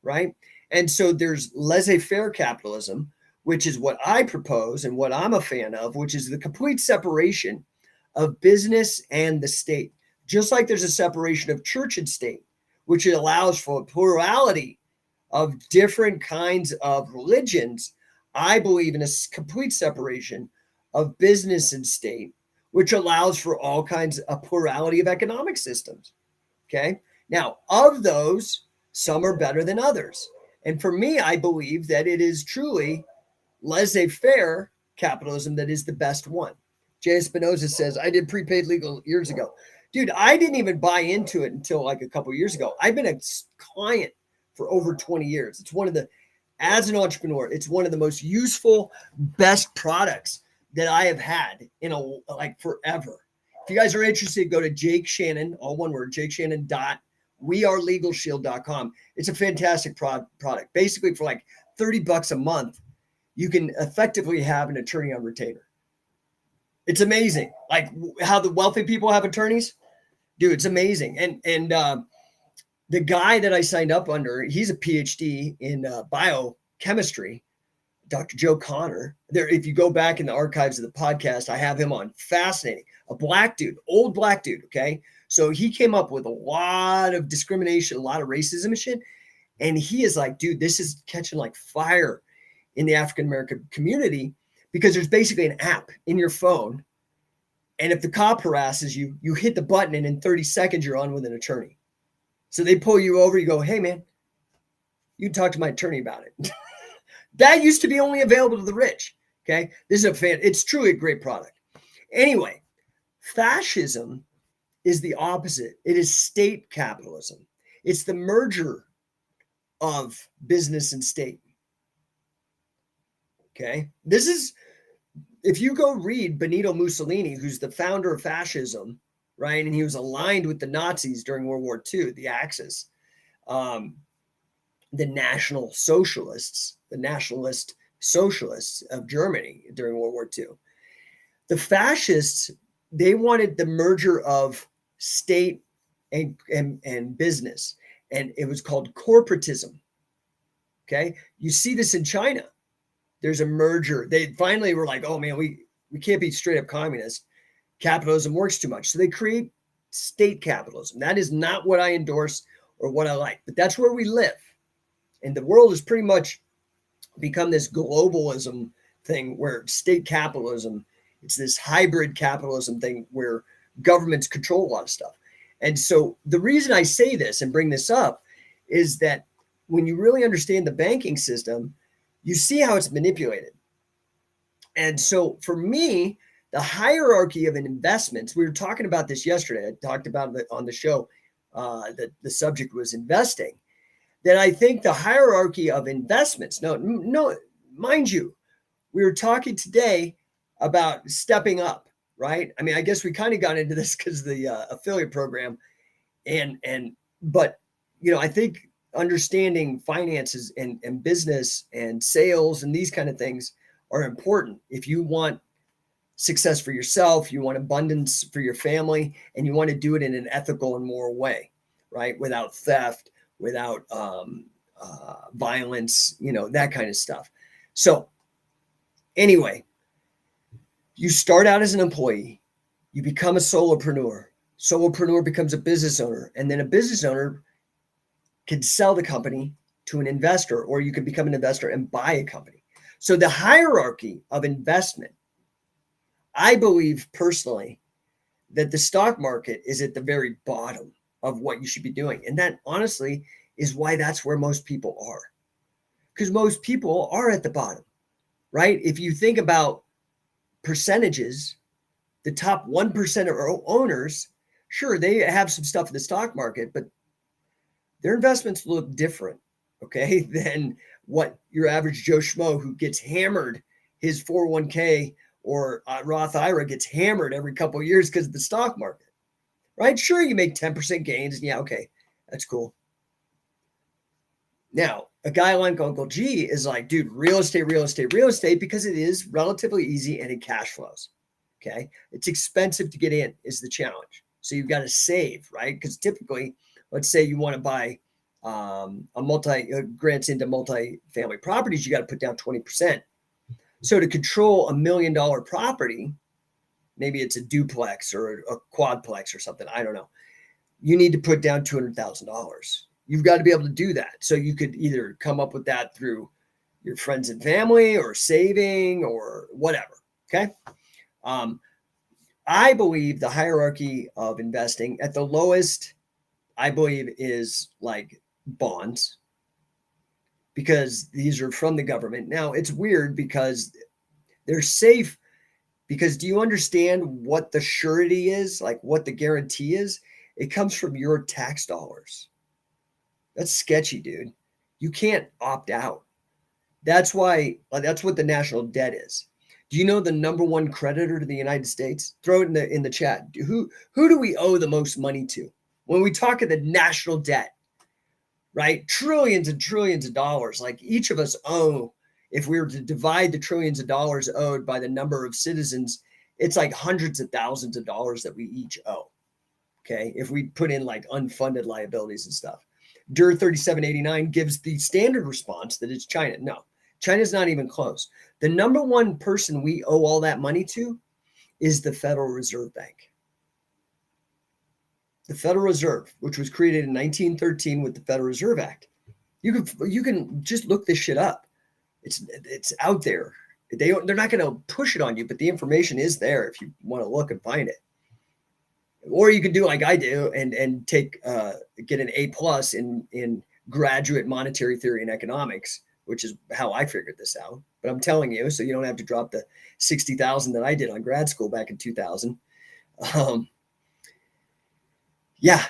right? And so there's laissez-faire capitalism, which is what I propose and what I'm a fan of, which is the complete separation of business and the state. Just like there's a separation of church and state, which allows for a plurality of different kinds of religions, I believe in a complete separation of business and state, which allows for all kinds of plurality of economic systems. Okay. Now, of those, some are better than others. And for me, I believe that it is truly laissez-faire capitalism that is the best one. Jay Espinosa says, I did prepaid legal years ago. Dude, I didn't even buy into it until like a couple of years ago. I've been a client for over 20 years. It's as an entrepreneur, it's one of the most useful, best products that I have had in forever. If you guys are interested, go to Jake Shannon, all one word, jakeshannon.wearelegalshield.com. It's a fantastic product. Basically, for like $30 a month, you can effectively have an attorney on retainer. It's amazing. Like how the wealthy people have attorneys. Dude, it's amazing. And the guy that I signed up under, he's a PhD in biochemistry, Dr. Joe Connor. There, if you go back in the archives of the podcast, I have him on. Fascinating. A black dude, old black dude. Okay. So he came up with a lot of discrimination, a lot of racism and shit. And he is like, dude, this is catching like fire in the African-American community because there's basically an app in your phone. And if the cop harasses you, you hit the button and in 30 seconds, you're on with an attorney. So they pull you over. You go, hey, man, you talk to my attorney about it. That used to be only available to the rich. Okay. This is it's truly a great product. Anyway, fascism is the opposite. It is state capitalism. It's the merger of business and state. Okay. This is, if you go read Benito Mussolini, who's the founder of fascism, right? And he was aligned with the Nazis during World War II, the Axis, the National Socialists, the Nationalist Socialists of Germany during World War II. The fascists, they wanted the merger of state and business, and it was called corporatism. Okay. You see this in China. There's a merger. They finally were like, oh man, we can't be straight up communist. Capitalism works too much. So they create state capitalism. That is not what I endorse or what I like, but that's where we live. And the world has pretty much become this globalism thing where state capitalism, it's this hybrid capitalism thing where governments control a lot of stuff. And so the reason I say this and bring this up is that when you really understand the banking system, you see how it's manipulated. And so for me, the hierarchy of investments, we were talking about this yesterday. I talked about it on the show, that the subject was investing. That I think the hierarchy of investments, no, mind you, we were talking today about stepping up, right? I mean, I guess we kind of got into this because of the affiliate program, but I think understanding finances and business and sales and these kind of things are important if you want success for yourself, you want abundance for your family, and you want to do it in an ethical and moral way, right? Without theft, without violence, that kind of stuff. So anyway, you start out as an employee, you become a solopreneur. Solopreneur becomes a business owner, and then a business owner can sell the company to an investor, or you can become an investor and buy a company. So the hierarchy of investment, I believe personally that the stock market is at the very bottom of what you should be doing. And that honestly is why that's where most people are. Because most people are at the bottom, right? If you think about percentages, the top 1% of owners, sure, they have some stuff in the stock market, but their investments look different, okay, than what your average Joe Schmo who gets hammered, his 401k or Roth IRA gets hammered every couple of years because of the stock market, right? Sure, you make 10% gains. And yeah, okay, that's cool. Now, a guy like Uncle G is like, dude, real estate, because it is relatively easy and it cash flows, okay? It's expensive to get in is the challenge. So you've got to save, right? Because typically, let's say you want to buy grants into multi-family properties, you got to put down 20%. So to control $1 million property, maybe it's a duplex or a quadplex or something, I don't know. You need to put down $200,000. You've got to be able to do that. So you could either come up with that through your friends and family or saving or whatever. Okay. I believe the hierarchy of investing at the lowest, I believe, is like bonds, because these are from the government. Now it's weird because they're safe, because do you understand what the surety is? Like what the guarantee is? It comes from your tax dollars. That's sketchy, dude. You can't opt out. That's why, that's what the national debt is. Do you know the number one creditor to the United States? Throw it in the chat. Who do we owe the most money to? When we talk of the national debt, right? Trillions and trillions of dollars. Like each of us owe, if we were to divide the trillions of dollars owed by the number of citizens, it's like hundreds of thousands of dollars that we each owe. Okay. If we put in like unfunded liabilities and stuff. DIR 3789 gives the standard response that it's China. No, China's not even close. The number one person we owe all that money to is the Federal Reserve Bank. The Federal Reserve, which was created in 1913 with the Federal Reserve Act. You can just look this shit up. It's out there. They're not going to push it on you, but the information is there if you want to look and find it. Or you can do like I do and take get an A+ in graduate monetary theory and economics, which is how I figured this out. But I'm telling you, so you don't have to drop the 60,000 that I did on grad school back in 2000. Yeah,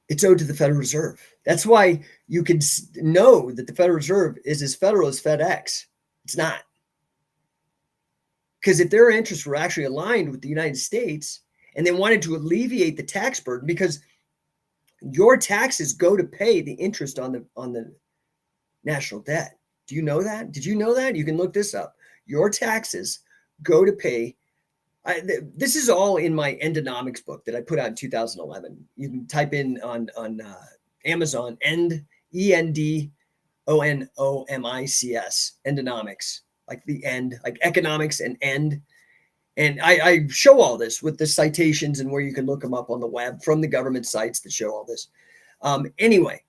it's owed to the Federal Reserve. That's why you can know that the Federal Reserve is as federal as FedEx. It's not. Because if their interests were actually aligned with the United States and they wanted to alleviate the tax burden, because your taxes go to pay the interest on the national debt. Do you know that? Did you know that? You can look this up. Your taxes go to pay. This is all in my Endonomics book that I put out in 2011. You can type in on Amazon, ENDONOMICS, Endonomics, like the end, like economics and end. And I show all this with the citations and where you can look them up on the web from the government sites that show all this. Anyway,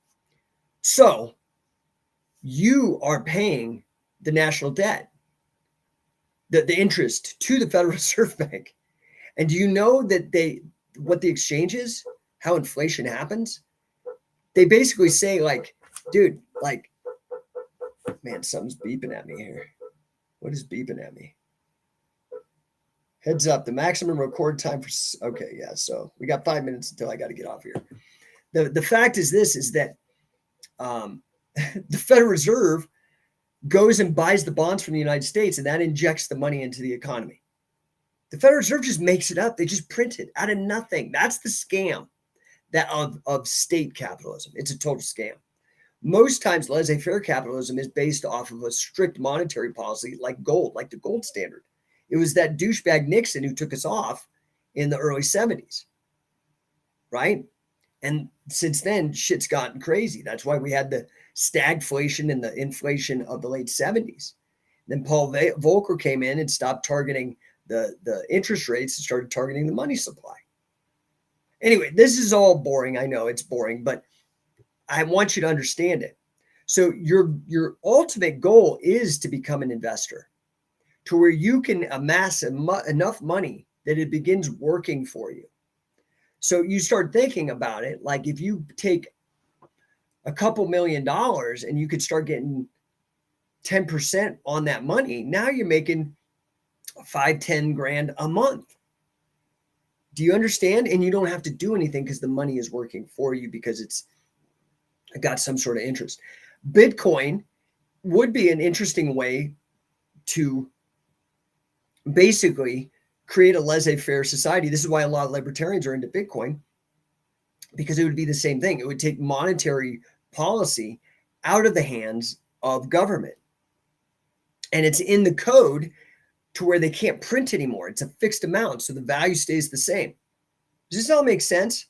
So you are paying the national debt, the interest to the Federal Reserve Bank. And do you know that what the exchange is, how inflation happens? They basically say, like, dude, like, man, something's beeping at me here. What is beeping at me? Heads up, the maximum record time for, okay, yeah, so we got 5 minutes until I got to get off here. The fact is this, is that the Federal Reserve goes and buys the bonds from the United States, and that injects the money into the economy. The Federal Reserve just makes it up. They just print it out of nothing. That's the scam of state capitalism. It's a total scam. Most times, laissez-faire capitalism is based off of a strict monetary policy like gold, like the gold standard. It was that douchebag Nixon who took us off in the early 70s, right? And since then, shit's gotten crazy. That's why we had the stagflation and the inflation of the late 70s. Then Paul Volcker came in and stopped targeting the interest rates and started targeting the money supply. Anyway, this is all boring. I know it's boring, but I want you to understand it. So your ultimate goal is to become an investor, to where you can amass enough money that it begins working for you. So you start thinking about it, like if you take a couple $1 million and you could start getting 10% on that money, now you're making 5-10 grand a month. Do you understand? And you don't have to do anything because the money is working for you because it's got some sort of interest. Bitcoin would be an interesting way to basically create a laissez-faire society. This is why a lot of libertarians are into Bitcoin, because it would be the same thing. It would take monetary policy out of the hands of government. And it's in the code to where they can't print anymore. It's a fixed amount, so the value stays the same. Does this all make sense?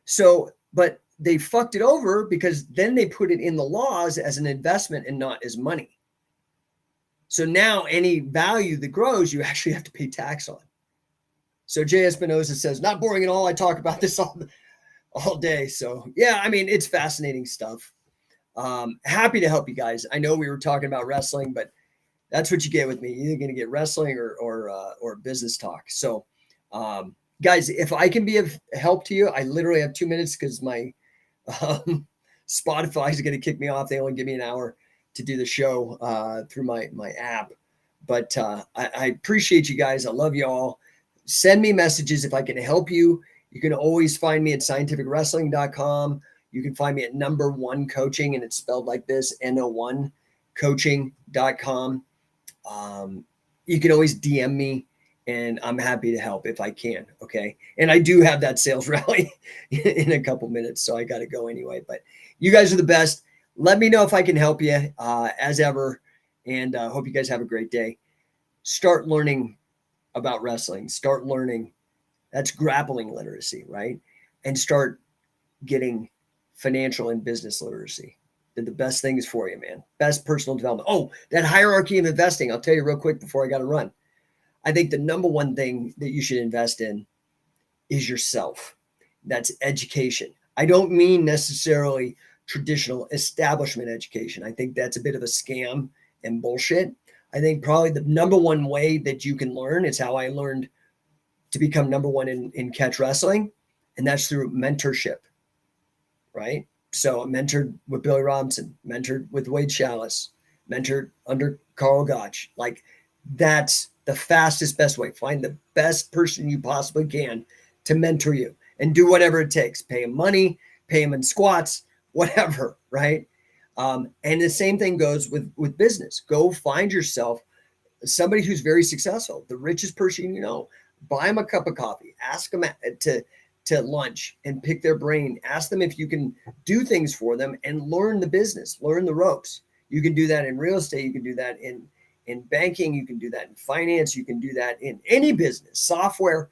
So, but they fucked it over because then they put it in the laws as an investment and not as money. So now any value that grows, you actually have to pay tax on. So J. Espinosa says, not boring at all. I talk about this all day. So yeah, I mean, it's fascinating stuff. Happy to help you guys. I know we were talking about wrestling, but that's what you get with me. You're either going to get wrestling or business talk. So guys, if I can be of help to you, I literally have 2 minutes because my Spotify is going to kick me off. They only give me an hour to do the show through my app. But I appreciate you guys. I love you all. Send me messages if I can help you. You can always find me at scientificwrestling.com. You can find me at No1 Coaching, and it's spelled like this, No1 Coaching.com. You can always DM me, and I'm happy to help if I can. Okay. And I do have that sales rally in a couple minutes, so I got to go anyway. But you guys are the best. Let me know if I can help you as ever. And hope you guys have a great day. Start learning about wrestling. Start learning. That's grappling literacy, right? And start getting financial and business literacy. They're the best things for you, man. Best personal development. Oh, that hierarchy of investing. I'll tell you real quick before I got to run. I think the number one thing that you should invest in is yourself. That's education. I don't mean necessarily traditional establishment education. I think that's a bit of a scam and bullshit. I think probably the number one way that you can learn is how I learned to become number one in catch wrestling. And that's through mentorship, right? So I mentored with Billy Robinson, mentored with Wade Chalice, mentored under Carl Gotch. Like, that's the fastest, best way. Find the best person you possibly can to mentor you and do whatever it takes. Pay him money, pay him in squats, whatever, right? And the same thing goes with business. Go find yourself somebody who's very successful, the richest person you know. Buy them a cup of coffee. Ask them to lunch and pick their brain. Ask them if you can do things for them and learn the business, learn the ropes. You can do that in real estate. You can do that in banking. You can do that in finance. You can do that in any business, software.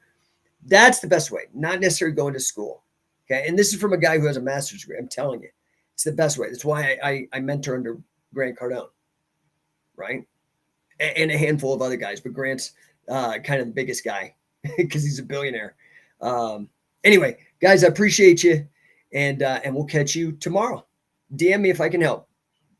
That's the best way, not necessarily going to school. Okay. And this is from a guy who has a master's degree. I'm telling you, it's the best way. That's why I mentor under Grant Cardone, right? And a handful of other guys, but Grant's kind of the biggest guy because he's a billionaire. Anyway, guys, I appreciate you, and we'll catch you tomorrow. DM me if I can help.